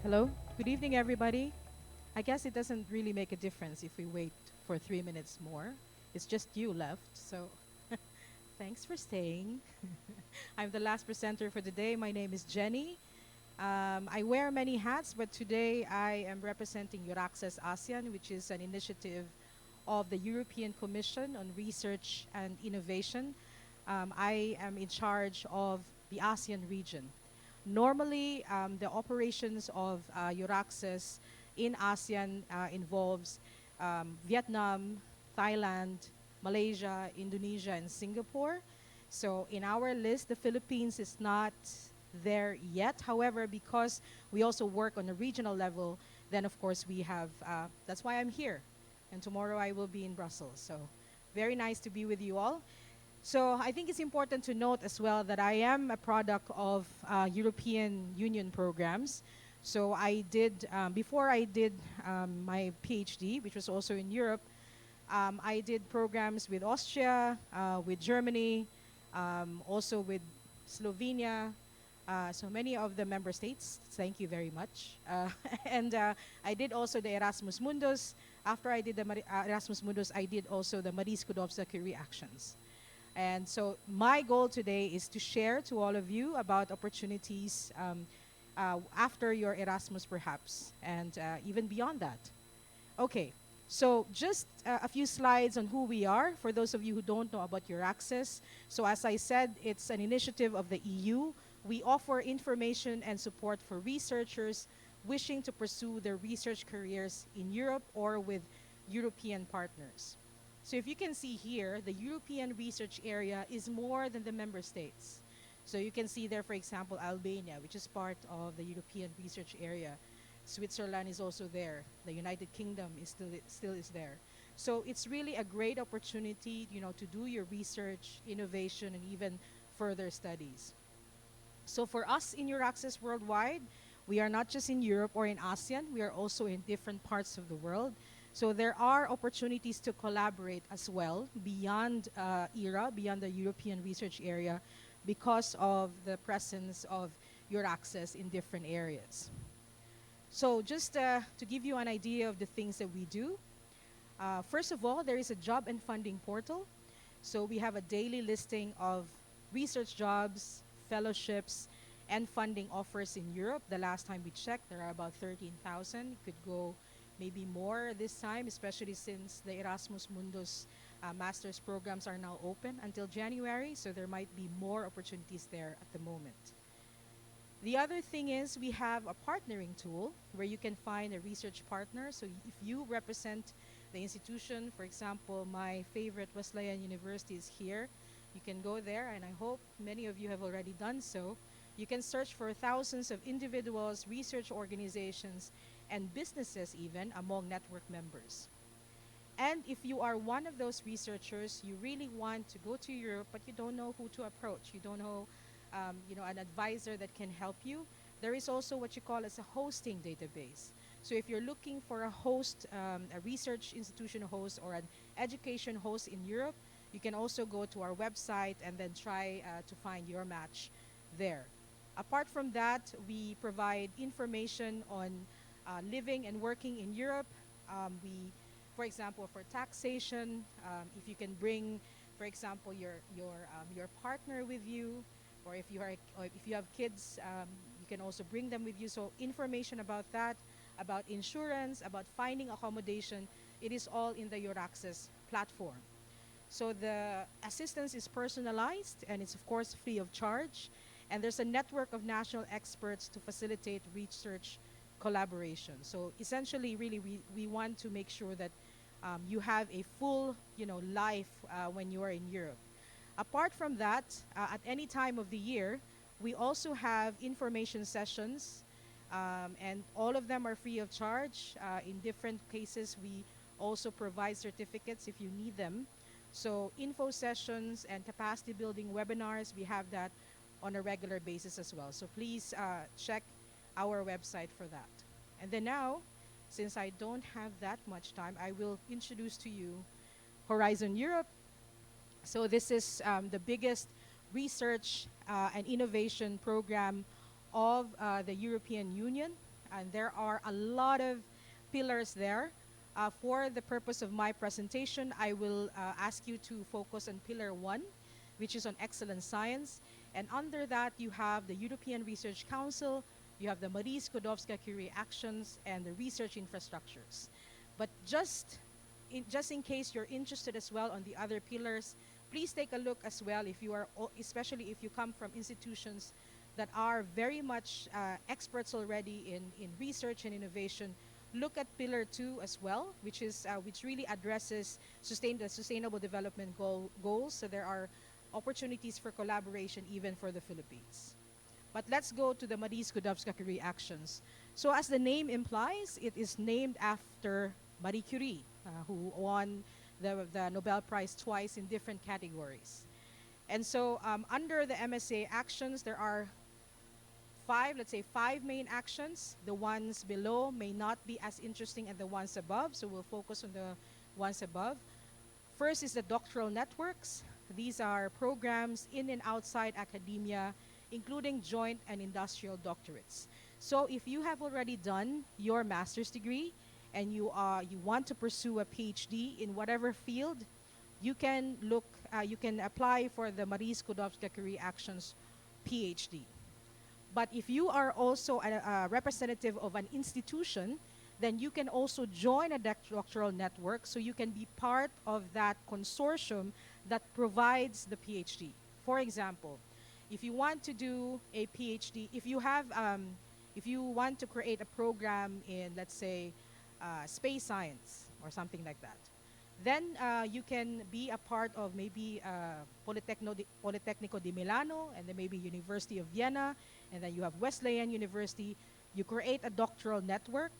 Hello, good evening, everybody. I guess it doesn't really make a difference if we wait for 3 minutes more. It's just you left, so thanks for staying. I'm the last presenter for today. My name is Jenny. I wear many hats, but today I am representing Euraccess ASEAN, which is an initiative of the European Commission on Research and Innovation. I am in charge of the ASEAN region. Normally, the operations of Euraccess in ASEAN involves Vietnam, Thailand, Malaysia, Indonesia, and Singapore. So in our list, the Philippines is not there yet. However, because we also work on a regional level, then of course we have, that's why I'm here. And tomorrow I will be in Brussels. So very nice to be with you all. So I think it's important to note as well that I am a product of European Union programs. So I did, before I did my PhD, which was also in Europe, I did programs with Austria, with Germany, also with Slovenia, so many of the member states. Thank you very much. And I did also the Erasmus Mundus. After I did the Erasmus Mundus, I did also the Marie Skłodowska-Curie Actions. And so my goal today is to share to all of you about opportunities after your Erasmus perhaps, and even beyond that. Okay, so just a few slides on who we are for those of you who don't know about Euraccess. So as I said, it's an initiative of the EU. We offer information and support for researchers wishing to pursue their research careers in Europe or with European partners. So if you can see here, the European research area is more than the member states. So you can see there, for example, Albania, which is part of the European research area. Switzerland is also there. The United Kingdom is still is there. So it's really a great opportunity, to do your research, innovation, and even further studies. So for us in Euraccess Worldwide, we are not just in Europe or in ASEAN, we are also in different parts of the world. So there are opportunities to collaborate as well beyond beyond the European research area, because of the presence of Euraccess in different areas. So just to give you an idea of the things that we do, first of all, there is a job and funding portal. So we have a daily listing of research jobs, fellowships, and funding offers in Europe. The last time we checked, there are about 13,000. It could go maybe more this time, especially since the Erasmus Mundus master's programs are now open until January, so there might be more opportunities there at the moment. The other thing is we have a partnering tool where you can find a research partner. So if you represent the institution, for example, my favorite Wesleyan University is here, you can go there, and I hope many of you have already done so. You can search for thousands of individuals, research organizations, and businesses even among network members. And if you are one of those researchers, you really want to go to Europe, but you don't know who to approach, you don't know, an advisor that can help you, there is also what you call as a hosting database. So if you're looking for a host, a research institution host or an education host in Europe, you can also go to our website and then try to find your match there. Apart from that, we provide information on living and working in Europe. For example, for taxation, if you can bring, for example, your partner with you, or if you have kids, you can also bring them with you. So information about that, about insurance, about finding accommodation, it is all in the Euraccess platform. So the assistance is personalized, and it's of course free of charge. And there's a network of national experts to facilitate research collaboration. So essentially, really, we want to make sure that you have a full, life when you are in Europe. Apart from that, at any time of the year, we also have information sessions, and all of them are free of charge. In different cases, we also provide certificates if you need them. So info sessions and capacity building webinars, we have that on a regular basis as well. So please check our website for that. And then now, since I don't have that much time, I will introduce to you Horizon Europe. So this is the biggest research and innovation program of the European Union. And there are a lot of pillars there. For the purpose of my presentation, I will ask you to focus on pillar 1, which is on excellent science. And under that, you have the European Research Council, you have the Marie Skłodowska-Curie Actions, and the research infrastructures. But just in case you're interested as well on the other pillars, please take a look as well if you are, especially if you come from institutions that are very much experts already in research and innovation. Look at pillar 2 as well, which really addresses the sustainable development goals. So there are opportunities for collaboration even for the Philippines. But let's go to the Marie Skłodowska-Curie Actions. So as the name implies, it is named after Marie Curie, who won the Nobel Prize twice in different categories. And so under the MSCA actions, there are five main actions. The ones below may not be as interesting as the ones above, so we'll focus on the ones above. First is the doctoral networks. These are programs in and outside academia, including joint and industrial doctorates. So if you have already done your master's degree and you want to pursue a PhD in whatever field, you can apply for the Marie Skłodowska-Curie Actions PhD. But if you are also a representative of an institution, then you can also join a doctoral network, so you can be part of that consortium that provides the PhD. For example, if you want to do a PhD, if you want to create a program in, let's say, space science or something like that, then you can be a part of maybe Politecnico di Milano, and then maybe University of Vienna, and then you have Wesleyan University. You create a doctoral network.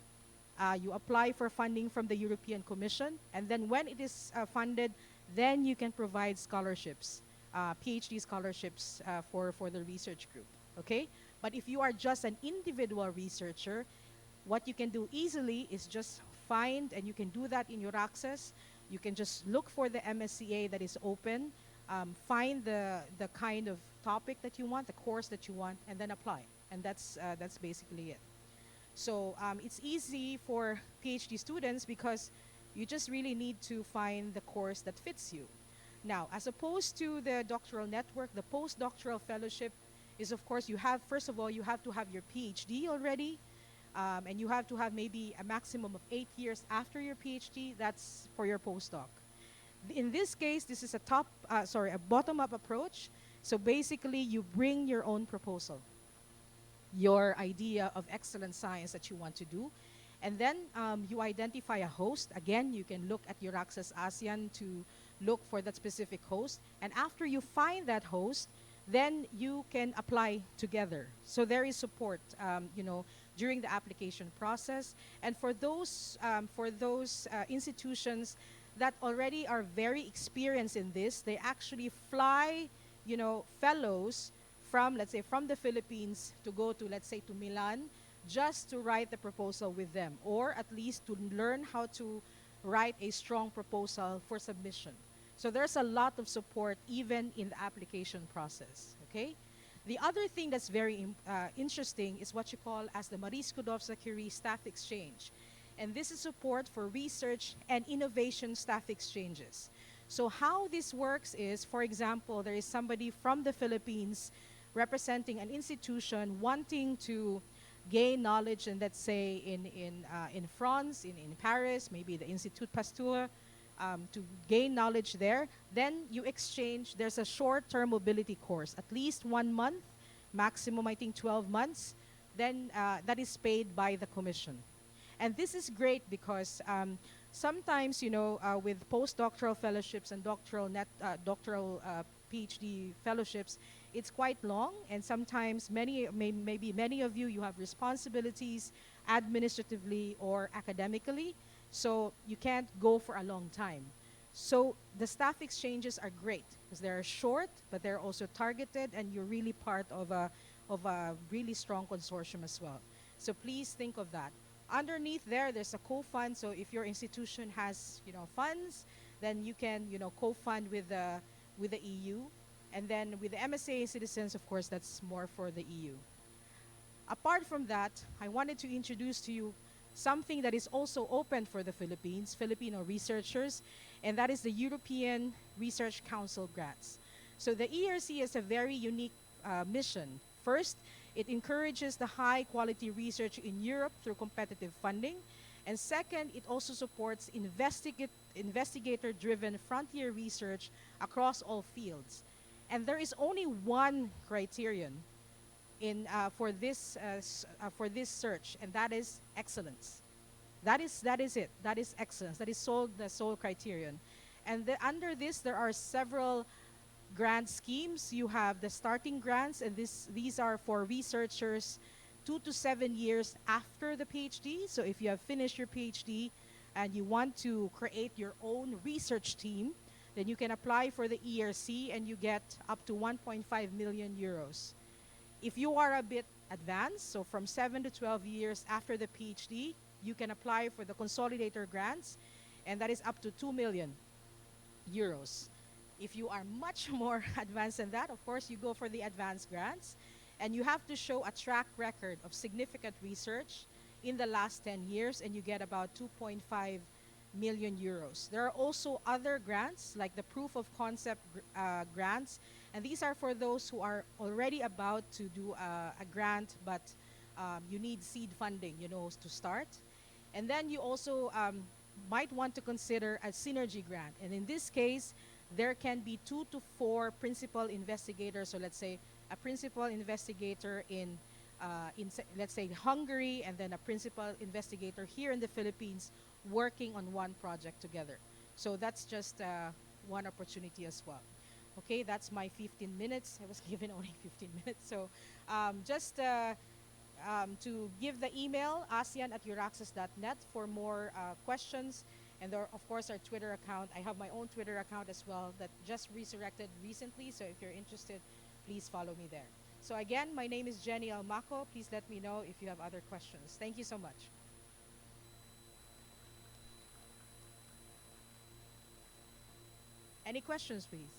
You apply for funding from the European Commission, and then when it is funded, then you can provide scholarships, PhD scholarships for the research group, okay? But if you are just an individual researcher, what you can do easily is just find, and you can do that in your access. You can just look for the MSCA that is open, find the kind of topic that you want, the course that you want, and then apply. And that's basically it. So it's easy for PhD students because you just really need to find the course that fits you. Now, as opposed to the doctoral network, the postdoctoral fellowship is, of course, first of all, you have to have your PhD already. And you have to have maybe a maximum of 8 years after your PhD. That's for your postdoc. In this case, this is a bottom-up approach. So basically, you bring your own proposal, your idea of excellent science that you want to do. And then you identify a host. Again, you can look at your Access ASEAN to look for that specific host. And after you find that host, then you can apply together. So there is support, during the application process. And for those institutions that already are very experienced in this, they actually fly, fellows from, let's say, from the Philippines to go to, let's say, to Milan, just to write the proposal with them, or at least to learn how to write a strong proposal for submission. So there's a lot of support even in the application process, okay? The other thing that's very interesting is what you call as the Marie Skłodowska-Curie Staff Exchange. And this is support for research and innovation staff exchanges. So how this works is, for example, there is somebody from the Philippines representing an institution wanting to gain knowledge, and let's say in France, in Paris, maybe the Institut Pasteur, to gain knowledge there. Then you exchange. There's a short-term mobility course, at least 1 month, maximum I think 12 months. Then that is paid by the commission. And this is great because sometimes, with postdoctoral fellowships and doctoral PhD fellowships, it's quite long, and sometimes maybe many of you have responsibilities administratively or academically, so you can't go for a long time. So the staff exchanges are great because they're short, but they're also targeted, and you're really part of a really strong consortium as well. So please think of that. Underneath there's a co-fund. So if your institution has funds, then you can co-fund with the EU, and then with the MSCA citizens, of course, that's more for the EU. Apart from that, I wanted to introduce to you something that is also open for the Philippines, Filipino researchers, and that is the European Research Council grants. So the ERC is a very unique mission. First, it encourages the high quality research in Europe through competitive funding. And second, it also supports investigator driven frontier research across all fields. And there is only one criterion for this search, and that is excellence. That is it. That is excellence. That is the sole criterion. And under this, there are several grant schemes. You have the starting grants, and these are for researchers 2 to 7 years after the PhD. So if you have finished your PhD and you want to create your own research team, then you can apply for the ERC and you get up to 1.5 million euros. If you are a bit advanced, so from 7 to 12 years after the PhD, you can apply for the consolidator grants, and that is up to 2 million euros. If you are much more advanced than that, of course, you go for the advanced grants, and you have to show a track record of significant research in the last 10 years, and you get about 2.5 million euros. There are also other grants, like the proof of concept grants, and these are for those who are already about to do a grant, but you need seed funding, to start. And then you also might want to consider a synergy grant. And in this case, there can be 2 to 4 principal investigators. So let's say a principal investigator in let's say Hungary, and then a principal investigator here in the Philippines working on one project together. So that's just one opportunity as well. Okay, that's my 15 minutes. I was given only 15 minutes. So just to give the email, asian@euraccess.net for more questions. And there, of course, our Twitter account. I have my own Twitter account as well that just resurrected recently. So if you're interested, please follow me there. So again, my name is Jenny Elmaco. Please let me know if you have other questions. Thank you so much. Any questions, please?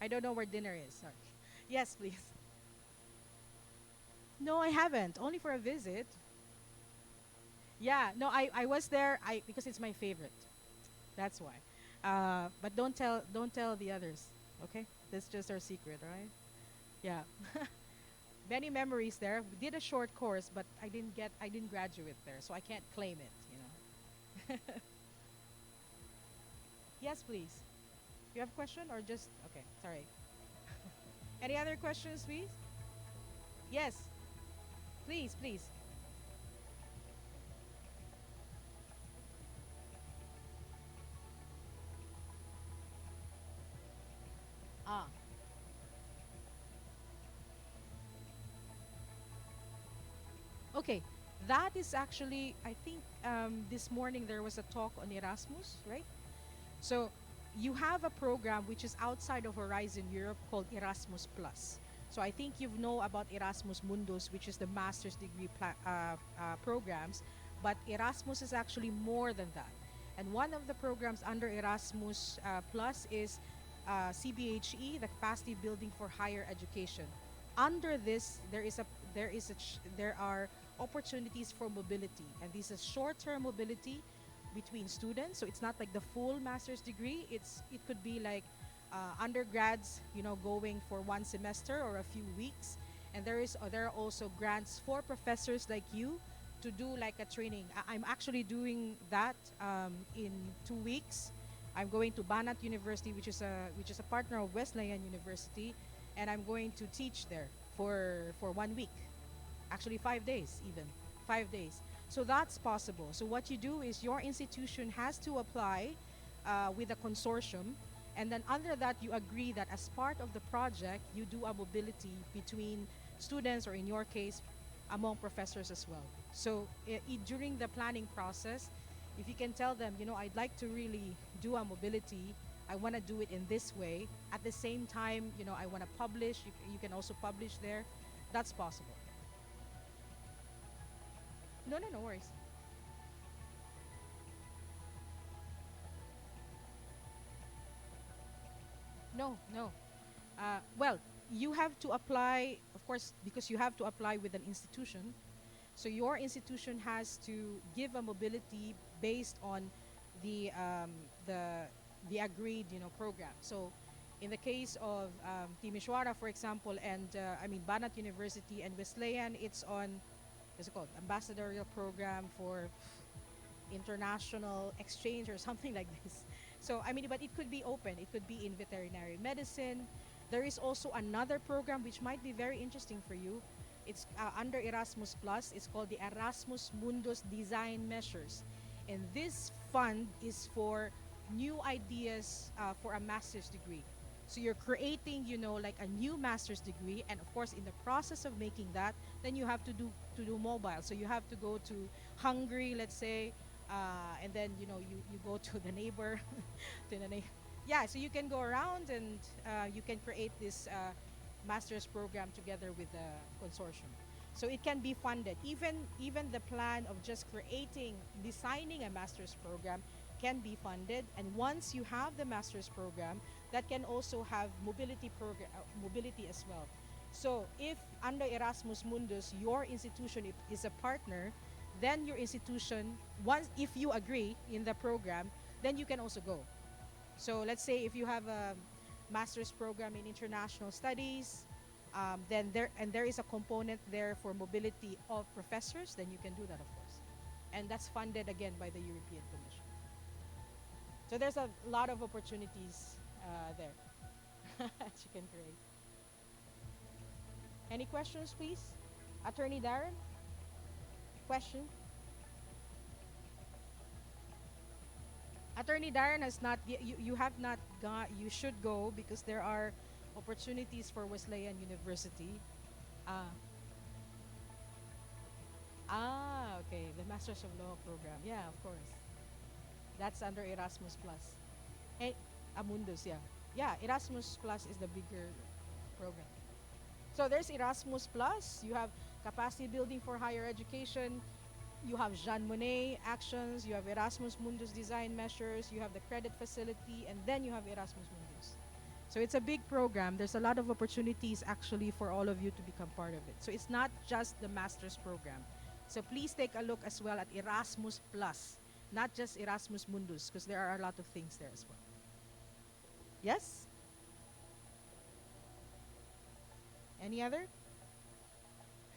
I don't know where dinner is. Sorry. Yes, please. No, I haven't. Only for a visit. Yeah, no, I was there because it's my favorite. That's why. But don't tell the others. Okay? That's just our secret, right? Yeah. Many memories there. We did a short course, but I didn't graduate there, so I can't claim it. Yes, please. You have a question or just okay? Sorry. Any other questions, please? Yes, please, please. Ah, okay. That is actually, I think this morning there was a talk on Erasmus, right? So you have a program which is outside of Horizon Europe called Erasmus Plus. So I think you know about Erasmus Mundus, which is the master's degree programs, but Erasmus is actually more than that. And one of the programs under Erasmus Plus is CBHE, the Capacity Building for Higher Education. Under this, there are opportunities for mobility, and this is short-term mobility between students. So it's not like the full master's degree. It could be like undergrads, going for one semester or a few weeks. And there are also grants for professors like you to do like a training. I'm actually doing that in 2 weeks. I'm going to Banat University, which is a partner of Wesleyan University, and I'm going to teach there for 1 week. Actually, 5 days even, 5 days. So that's possible. So what you do is your institution has to apply with a consortium, and then under that you agree that as part of the project you do a mobility between students, or in your case among professors as well. So during the planning process, if you can tell them, I'd like to really do a mobility, I want to do it in this way. At the same time, I want to publish. You can also publish there. That's possible. No, no, no worries. No, no. Well, you have to apply, of course, because you have to apply with an institution. So your institution has to give a mobility based on the um, the the agreed, program. So in the case of Timisoara, for example, and Banat University and Wesleyan, it's on, what's it called, ambassadorial program for international exchange or something like this. So but it could be open. It could be in veterinary medicine. There is also another program which might be very interesting for you. It's under Erasmus Plus. It's called the Erasmus Mundus Design Measures, and this fund is for new ideas for a master's degree. So you're creating, like a new master's degree, and of course, in the process of making that, then you have to do mobile. So you have to go to Hungary, let's say, and then you go to the neighbor, to the yeah. So you can go around and you can create this master's program together with the consortium. So it can be funded. Even the plan of just designing a master's program can be funded. And once you have the master's program, that can also have mobility as well. So if under Erasmus Mundus, your institution is a partner, then your institution, once if you agree in the program, then you can also go. So let's say if you have a master's program in international studies, then there is a component there for mobility of professors, then you can do that, of course. And that's funded again by the European Commission. So there's a lot of opportunities there that you can create. Any questions, please? Attorney Darren? Question? Attorney Darren has not, you have not got, you should go because there are opportunities for Wesleyan University. Ah, okay, the Masters of Law program. Yeah, of course. That's under Erasmus Plus. And Amundus, yeah. Yeah, Erasmus Plus is the bigger program. So there's Erasmus Plus, you have capacity building for higher education, you have Jean Monnet Actions, you have Erasmus Mundus Design Measures, you have the credit facility, and then you have Erasmus Mundus. So it's a big program. There's a lot of opportunities actually for all of you to become part of it. So it's not just the master's program. So please take a look as well at Erasmus Plus, not just Erasmus Mundus, because there are a lot of things there as well. Yes? Any other?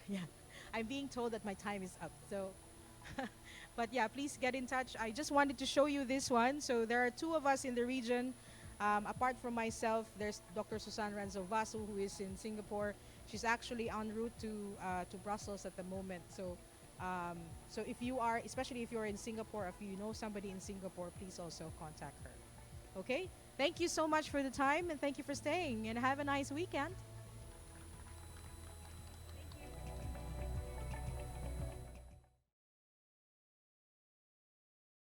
Yeah. I'm being told that my time is up. So, but yeah, please get in touch. I just wanted to show you this one. So there are two of us in the region. Apart from myself, there's Dr. Susan Ranzo-Vasu, who is in Singapore. She's actually en route to Brussels at the moment. So, so if you are, especially if you're in Singapore, if you know somebody in Singapore, please also contact her. Okay? Thank you so much for the time, and thank you for staying, and have a nice weekend.